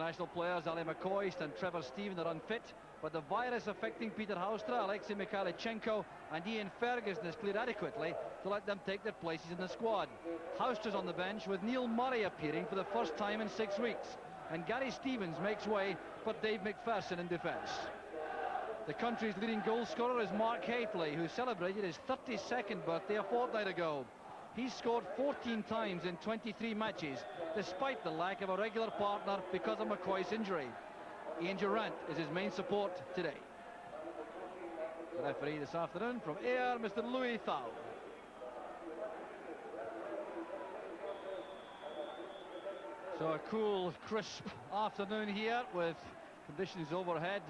international players, Ali McCoist and Trevor Steven, are unfit, but the virus affecting Peter Haustra, Alexei Mikhailichenko and Ian Ferguson is cleared adequately to let them take their places in the squad. Haustra's on the bench, with Neil Murray appearing for the first time in 6 weeks, and Gary Stevens makes way for Dave McPherson in defence. The country's leading goal scorer is Mark Hateley, who celebrated his 32nd birthday a fortnight ago. He's scored 14 times in 23 matches, despite the lack of a regular partner because of McCoy's injury. Ian Durant is his main support today. The referee this afternoon from Ayr, Mr. Louis Thau. So a cool, crisp afternoon here with conditions overhead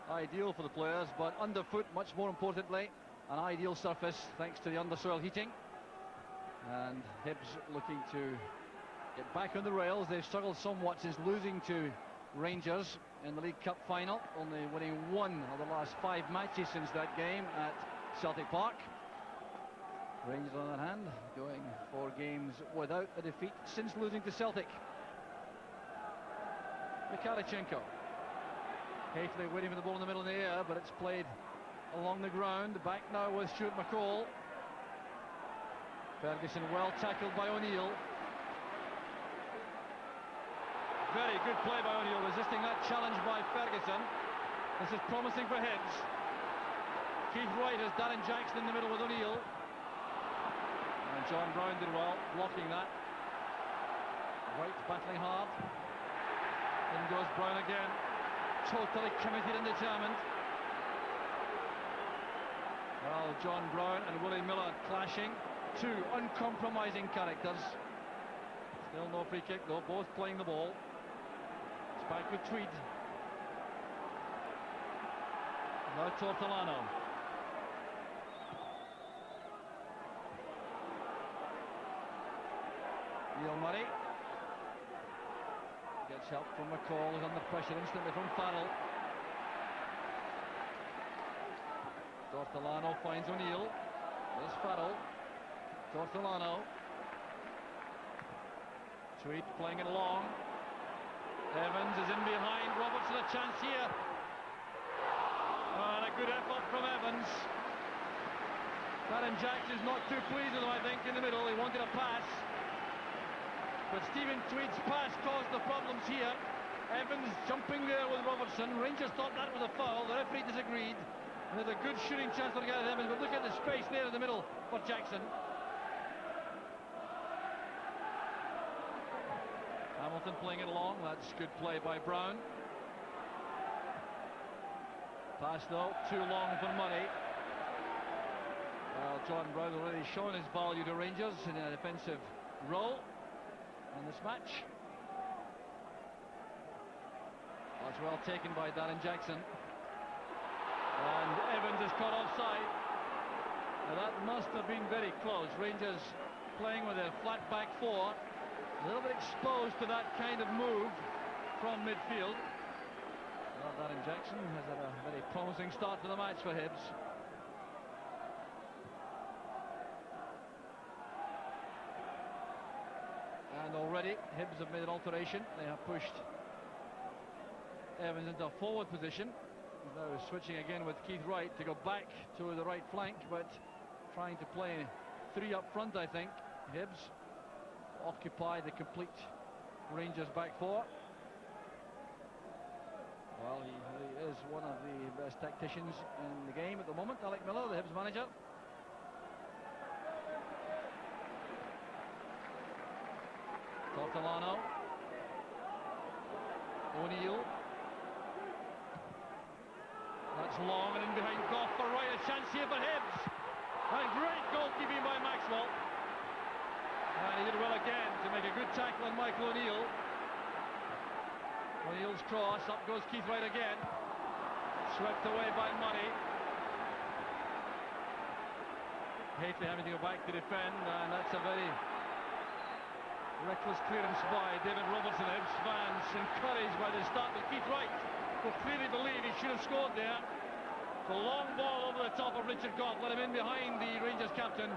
ideal for the players, but underfoot, much more importantly, an ideal surface thanks to the undersoil heating. And Hibs looking to get back on the rails. They've struggled somewhat since losing to Rangers in the League Cup final, only winning 1 of the last 5 matches since that game at Celtic Park. Rangers, on the other hand, going 4 games without a defeat since losing to Celtic. Mikhailichenko. Hateley waiting for the ball in the middle of the air, but it's played along the ground. Back now with Stuart McCall. Ferguson well tackled by O'Neill. Very good play by O'Neill, resisting that challenge by Ferguson. This is promising for Hibs. Keith Wright has Darren Jackson in the middle with O'Neill. And John Brown did well, blocking that. Wright battling hard. In goes Brown again. Totally committed and determined. Well, John Brown and Willie Miller clashing. 2 uncompromising characters. Still no free kick though, both playing the ball. It's back with Tweed. Now Tortolano. Neil Murray gets help from McCall, who's under pressure instantly from Farrell. Tortolano finds O'Neill. There's Farrell. Tortolano. Tweed playing it long. Evans is in behind. Robertson a chance here. And a good effort from Evans. Darren Jackson's not too pleased with him, I think, in the middle. He wanted a pass. But Stephen Tweed's pass caused the problems here. Evans jumping there with Robertson. Rangers thought that was a foul. The referee disagreed. And there's a good shooting chance for Gareth Evans, but look at the space there in the middle for Jackson. Hamilton playing it along. That's good play by Brown. Pass though, too long for Murray. Well, John Brown already shown his value to Rangers in a defensive role in this match. That's well taken by Darren Jackson. And Evans is caught offside. Now that must have been very close. Rangers playing with a flat back 4. A little bit exposed to that kind of move from midfield. Well, Darren Jackson has had a very promising start to the match for Hibs. And already Hibs have made an alteration. They have pushed Evans into a forward position. Now switching again with Keith Wright to go back to the right flank, but trying to play 3 up front, I think. Hibs occupy the complete Rangers back 4. Well, he is one of the best tacticians in the game at the moment, Alec Miller, the Hibs manager. Tortolano. O'Neill. That's long and in behind Gough for Wright. A chance here for Hibs. And great goalkeeping by Maxwell. And he did well again to make a good tackle on Michael O'Neill. O'Neill's cross, up goes Keith Wright again. Swept away by Murray. Hateley having to go back to defend, and that's a very reckless clearance by David Robertson. Hibs fans encouraged by the start with Keith Wright, who clearly believe he should have scored there. The long ball over the top of Richard Gough, let him in behind the Rangers captain.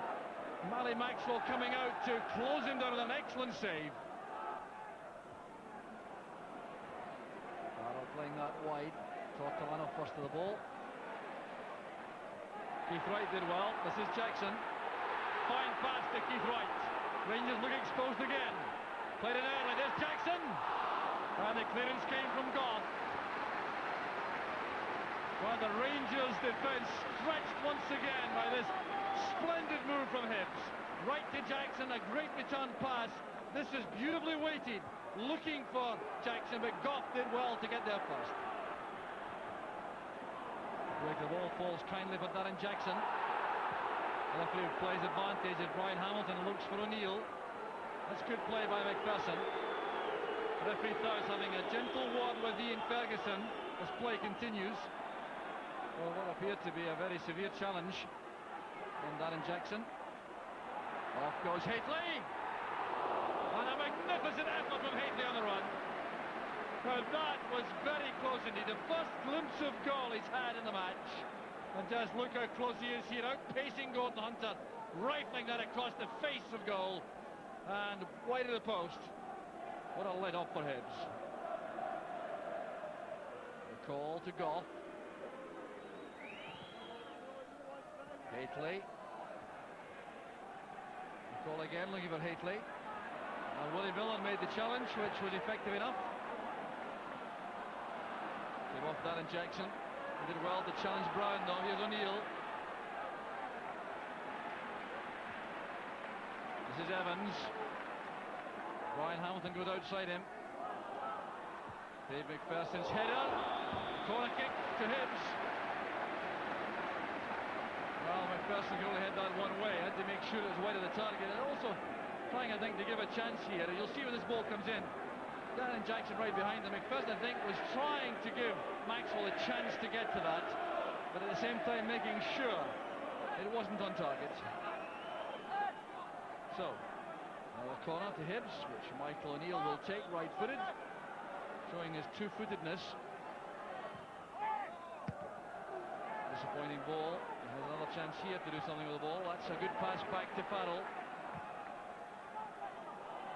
Mally Maxwell coming out to close him down with an excellent save. wide. Tortolano first to the ball. Keith Wright did well. This is Jackson. Fine pass to Keith Wright. Rangers look exposed again. Played it early. There's Jackson. And the clearance came from Goff. Well, the Rangers defence stretched once again by this splendid move from Hibbs. Right to Jackson, a great return pass. This is beautifully weighted, looking for Jackson, but Goff did well to get there first. Break the ball falls kindly for Darren Jackson. The referee plays advantage as Brian Hamilton looks for O'Neill. That's good play by McPherson. Referee Thow's having a gentle word with Ian Ferguson as play continues. Well, what appeared to be a very severe challenge from Darren Jackson. Off goes Haitley. And a magnificent effort from Haitley on the run. Now that was very close indeed. The first glimpse of goal he's had in the match. And just look how close he is here, outpacing Gordon Hunter, rifling that across the face of goal. And wide of the post. What a let off for Hibbs. The call to Goff. Haitley. The call again, looking for Haitley. And Willie Millen made the challenge, which was effective enough. Came off Darren Jackson. He did well to challenge Brown, though. Here's O'Neill. This is Evans. Brian Hamilton goes outside him. Dave McPherson's header. Corner kick to Hibbs. Well, McPherson could only head that one way. Had to make sure it was wide of the target. And also trying, I think, to give a chance here. And you'll see when this ball comes in. Darren Jackson right behind him. McPherson, I think, was trying to give Maxwell a chance to get to that, but at the same time making sure it wasn't on target. So, another corner to Hibbs, which Michael O'Neill will take, right-footed, showing his two-footedness. Disappointing ball. He has another chance here to do something with the ball. That's a good pass back to Farrell.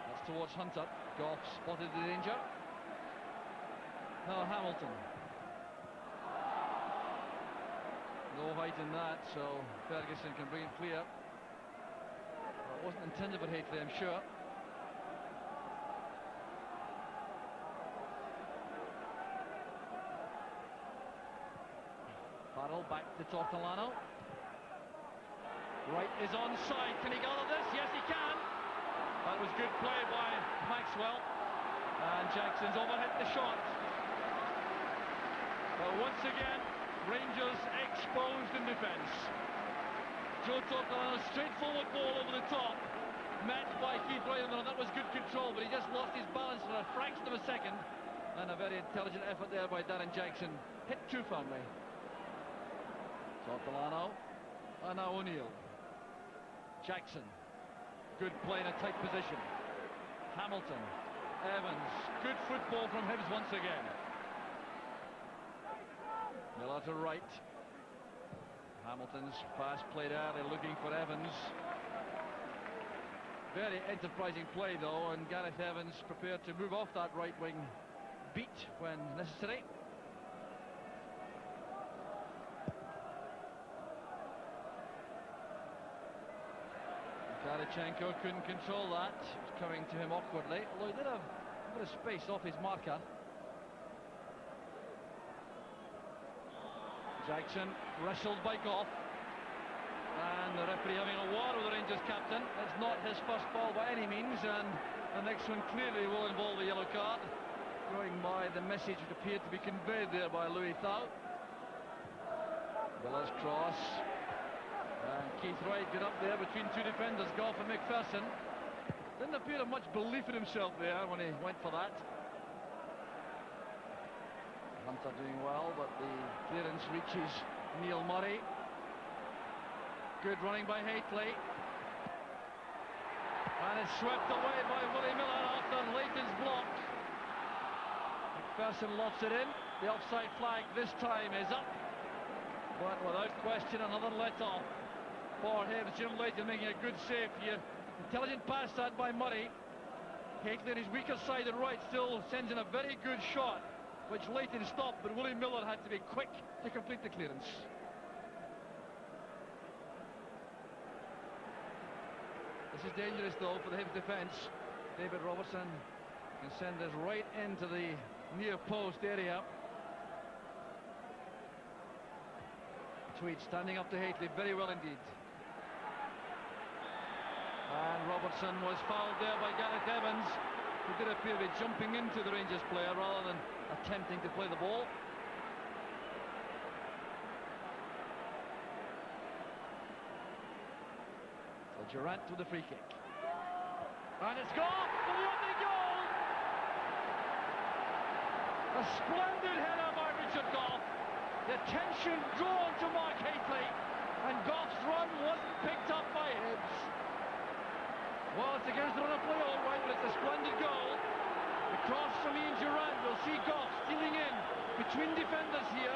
That's towards Hunter. Goff spotted the danger. Now Hamilton. No height in that, so Ferguson can bring it clear. Well, it wasn't intended for Haitley, I'm sure. Farrell back to Tortolano. Wright is onside. Can he gather this? Yes, he can. That was good play by Maxwell. And Jackson's overhit the shot. But once again, Rangers exposed in defence. Joe Tortolano, straightforward ball over the top. Met by Keith Wright, and that was good control, but he just lost his balance for a fraction of a second. And a very intelligent effort there by Darren Jackson. Hit too firmly. Tortolano. And now O'Neill. Jackson. Good play in a tight position. Hamilton. Evans. Good football from Hibbs once again. Miller to right. Hamilton's pass played early, looking for Evans. Very enterprising play though, and Gareth Evans prepared to move off that right wing beat when necessary. Karichenko couldn't control that. It was coming to him awkwardly, although he did have a bit of space off his marker. Jackson wrestled by Goff, and the referee having a war with the Rangers captain. It's not his first ball by any means, and the next one clearly will involve a yellow card, going by the message which appeared to be conveyed there by Louis Thaw. Miller's cross, and Keith Wright got up there between two defenders, Goff and McPherson. Didn't appear to have much belief in himself there when he went for that. Hunter doing well, but the clearance reaches Neil Murray. Good running by Haitley. And it's swept away by Willie Miller after Leighton's block. McPherson lofts it in. The offside flag this time is up. But without question, another let-off for Hibbs. Jim Leighton making a good save here. Intelligent pass that by Murray. Haitley on his weaker side and right still sends in a very good shot. which Leighton stopped, but Willie Miller had to be quick to complete the clearance. This is dangerous though for the Hibs defence. David Robertson can send this right into the near post area. Tweed standing up to Haitley very well indeed. And Robertson was fouled there by Gareth Evans, who did appear to be jumping into the Rangers player rather than attempting to play the ball. So Durant with the free kick. And it's gone for the opening goal! A splendid header by Richard Gough. The attention drawn to Mark Haitley, and Gough's run wasn't picked up by Hibs. Well, it's against the run of play all right, but it's a splendid goal. The cross from Ian Durant. We'll see Gough stealing in between defenders here,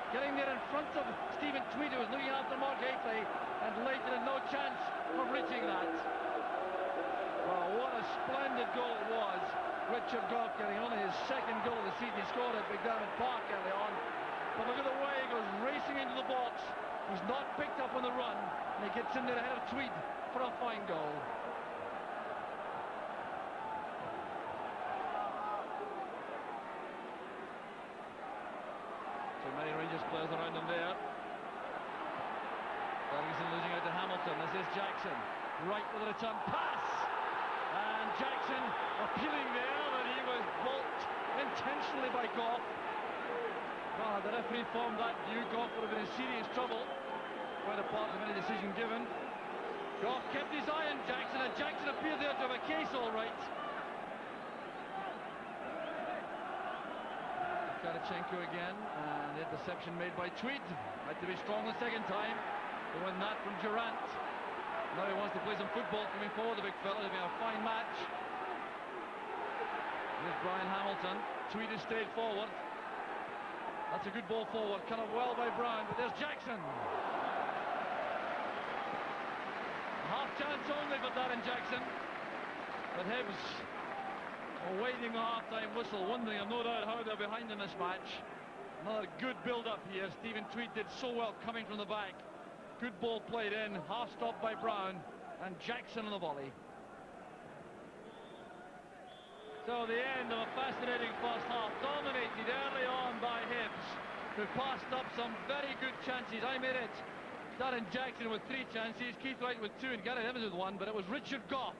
getting there in front of Stephen Tweed, who was looking after Mark Haitley, and Leighton had no chance of reaching that. Well, what a splendid goal it was. Richard Gough getting only his second goal of the season. He scored at McDermott Park early on. But look at the way he goes racing into the box. He's not picked up on the run, and he gets in there ahead of Tweed for a fine goal. So many Rangers players around him there. Ferguson losing out to Hamilton. This is Jackson. Right with the return pass. And Jackson appealing there that he was balked intentionally by Gough. Well, the referee formed that view. Gough would have been in serious trouble, quite apart from any decision given. Gough kept his eye on Jackson, and Jackson appeared there to have a case all right. Karachenko again, and the interception made by Tweed. Had to be strong the second time to win that from Durant. Now he wants to play some football coming forward, the big fella. It'll be a fine match. Here's Brian Hamilton. Tweed has stayed forward. That's a good ball forward, cut up well by Brown, but there's Jackson. Half chance only for Darren Jackson. But Hibs awaiting the half-time whistle, wondering, I've no doubt, how they're behind in this match. Another good build-up here. Stephen Tweed did so well coming from the back. Good ball played in, half stopped by Brown, and Jackson on the volley. So the end of a fascinating first half, dominated early on by Hibs, who passed up some very good chances. I made it. Darren Jackson with 3 chances, Keith Wright with 2, and Gareth Evans with 1, but it was Richard Gough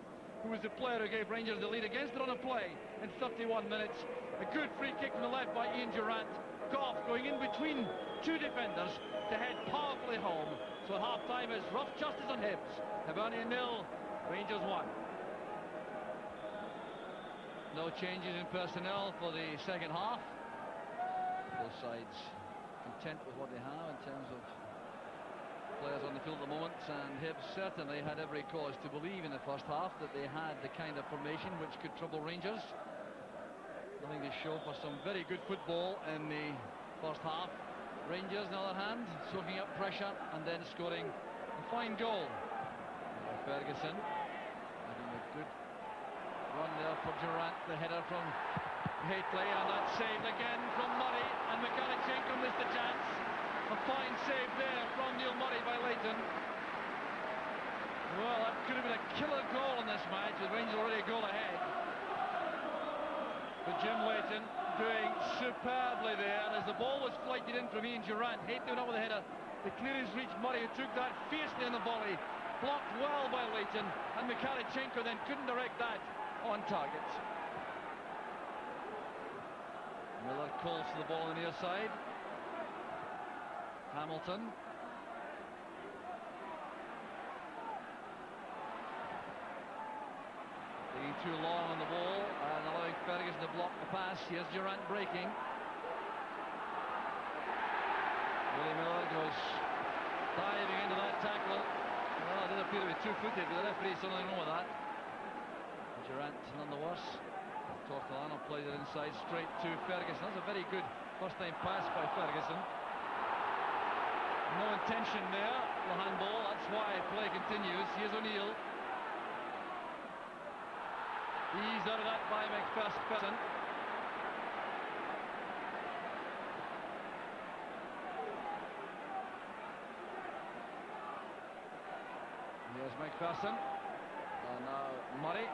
who was the player who gave Rangers the lead against the run of play in 31 minutes. A good free kick from the left by Ian Durant. Gough going in between 2 defenders to head powerfully home. So at half-time it's rough justice on Hibs. Hibernian 0, Rangers 1. No changes in personnel for the second half. Both sides content with what they have in terms of players on the field at the moment, and Hibs certainly had every cause to believe in the first half that they had the kind of formation which could trouble Rangers. I think they show for some very good football in the first half. Rangers, on the other hand, soaking up pressure and then scoring a fine goal. Ferguson having a good run there for Durant, the header from Haitley, and that saved again from Murray, and Karachenko missed the chance. A fine save there from Neil Murray by Leighton. Well, that could have been a killer goal in this match, with Rangers already a goal ahead. But Jim Leighton doing superbly there, as the ball was flighted in from Ian Durant. Haitley went up with the header. The clearance reached Murray, who took that fiercely in the volley. Blocked well by Leighton, and Karachenko then couldn't direct that on target. Miller calls for the ball on the near side. Hamilton. Being too long on the ball and allowing Ferguson to block the pass. Here's Durant breaking. Willie Miller goes diving into that tackle. Well, it did appear to be two-footed, but the referee saw nothing wrong with that. Durant none the worse. Tortolano plays it inside straight to Ferguson. That's a very good first-time pass by Ferguson. No intention there, the handball. That's why play continues. Here's O'Neill. Eased out of that by McPherson. McPherson. And now Murray.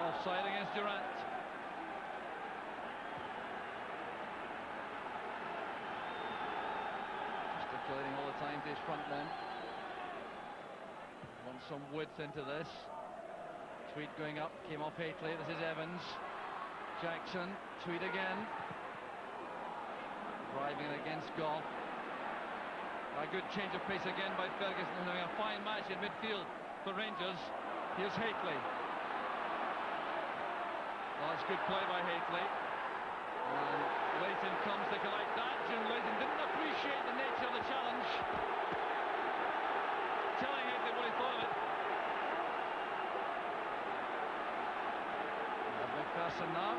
Offside against Durant. Gesticulating all the time to his front men. Wants some width into this. Tweed going up, came off Haitley. This is Evans. Jackson, Tweed again. Driving it against Goff. A good change of pace again by Ferguson, having a fine match in midfield for Rangers. Here's Haitley. Well, that's good play by Haitley. And Leighton comes to collect that. Jim Leighton didn't appreciate the nature of the challenge. Telling Haitley what he thought of it. McPherson now.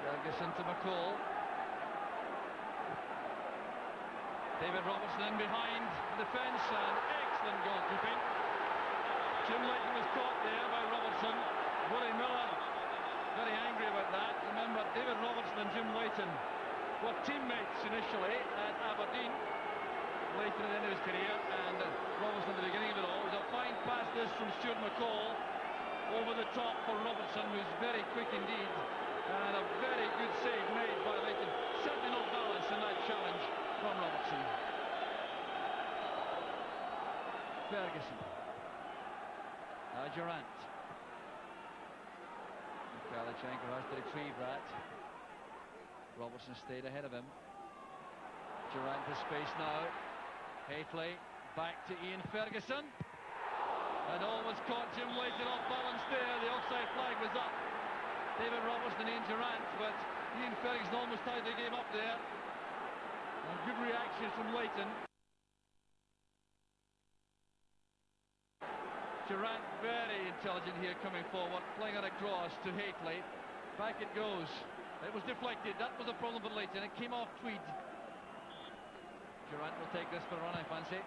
Ferguson to McCall. David Robertson in behind the defence, and excellent goalkeeping. Jim Leighton was caught there by Robertson. Willie Miller very angry about that. Remember, David Robertson and Jim Leighton were teammates initially at Aberdeen. Leighton at the end of his career, and Robertson at the beginning of it all. It was a fine pass this from Stuart McCall over the top for Robertson, who's very quick indeed, and a very good save made by Leighton. Certainly no balance in that challenge from Robertson. Ferguson. Now Durant. Kalichenko has to retrieve that. Robertson stayed ahead of him. Durant to space now. Haitley back to Ian Ferguson. And almost caught Jim Leighton off balance there. The offside flag was up. David Robertson and Ian Durant, but Ian Ferguson almost tied the game up there. And good reaction from Leighton. Durant very intelligent here coming forward, playing it across to Haitley. Back it goes. It was deflected. That was a problem for Leighton. It came off Tweed. Durant will take this for a run, I fancy.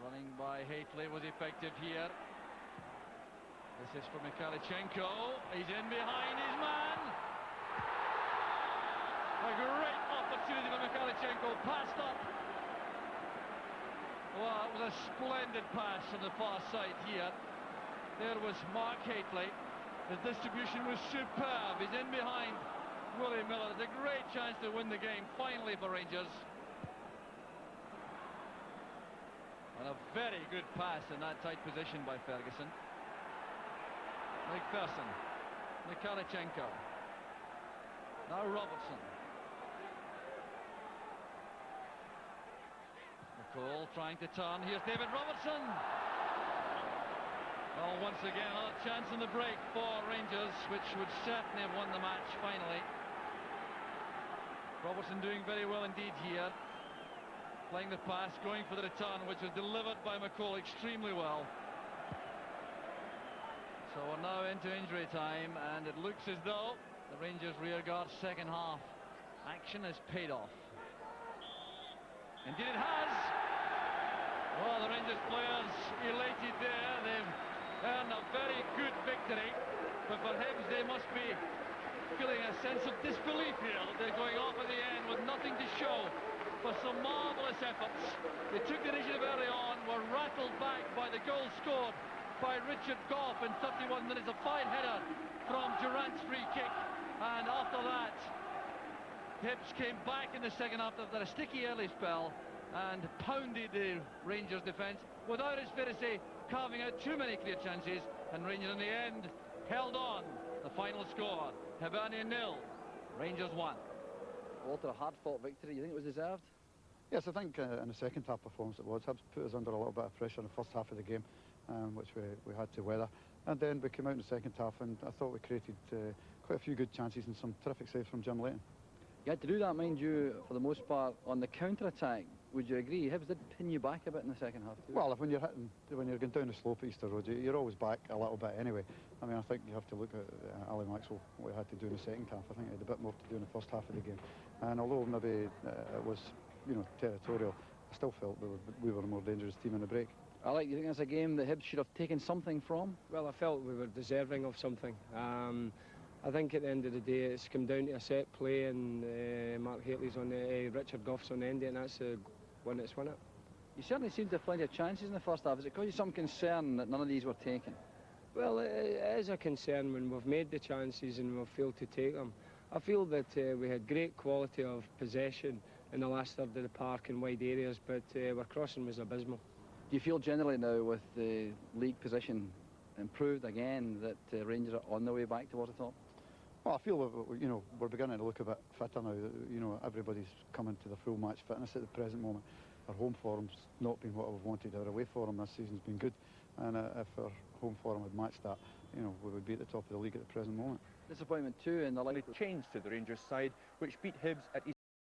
Running by Haitley was effective here. This is for Kalichenko. He's in behind his man. A great opportunity for Kalichenko. Passed up. Well, it was a splendid pass from the far side here. There was Mark Haitley. The distribution was superb. He's in behind Willie Miller. It's a great chance to win the game finally for Rangers. And a very good pass in that tight position by Ferguson. McPherson. Kalichenko. Now Robertson. McCall trying to turn. Here's David Robertson. Well, once again, another chance in the break for Rangers, which would certainly have won the match finally. Robertson doing very well indeed here. Playing the pass, going for the return, which was delivered by McCall extremely well. So we're now into injury time, and it looks as though the Rangers rearguard second half action has paid off. Indeed it has. Well, the Rangers players elated there. They've earned a very good victory, but for Hibs they must be feeling a sense of disbelief here that they're going off at the end with nothing to show for some marvellous efforts. They took the initiative early on, were rattled back by the goal scored by Richard Goff in 31 minutes, a fine header from Durant's free kick, and after that Hibs came back in the second half after a sticky early spell and pounded the Rangers defence without, it's fair to say, carving out too many clear chances, and Rangers in the end held on. The final score, Hibernian 0, Rangers 1. Walter, a hard-fought victory. You think it was deserved? Yes, I think in the second half performance it was. Hibs put us under a little bit of pressure in the first half of the game, which we had to weather. And then we came out in the second half, and I thought we created quite a few good chances and some terrific saves from Jim Leighton. You had to do that, mind you, for the most part, on the counter-attack. Would you agree? Hibs did pin you back a bit in the second half too. Well, when you're going down the slope at Easter Road, you're always back a little bit anyway. I mean, I think you have to look at Ali Maxwell, what he had to do in the second half. I think he had a bit more to do in the first half of the game. And although maybe it was, territorial, I still felt we were a more dangerous team in the break. Alec, you think that's a game that Hibs should have taken something from? Well, I felt we were deserving of something. I think at the end of the day it's come down to a set play, and Mark Haley's on the Richard Goff's on the end, and that's the one that's won it. You certainly seemed to have plenty of chances in the first half. Is it caused you some concern that none of these were taken? Well, it is a concern when we've made the chances and we've failed to take them. I feel that we had great quality of possession in the last third of the park in wide areas, but our crossing was abysmal. Do you feel generally now, with the league position improved again, that Rangers are on their way back towards the top? Well, I feel that, you know, we're beginning to look a bit fitter now. You know, everybody's coming to the full match fitness at the present moment. Our home form's not been what we've wanted. Our away form this season's been good, and if our home form had matched that, you know, we would be at the top of the league at the present moment. Disappointment too in the Change to the Rangers side, which beat Hibs at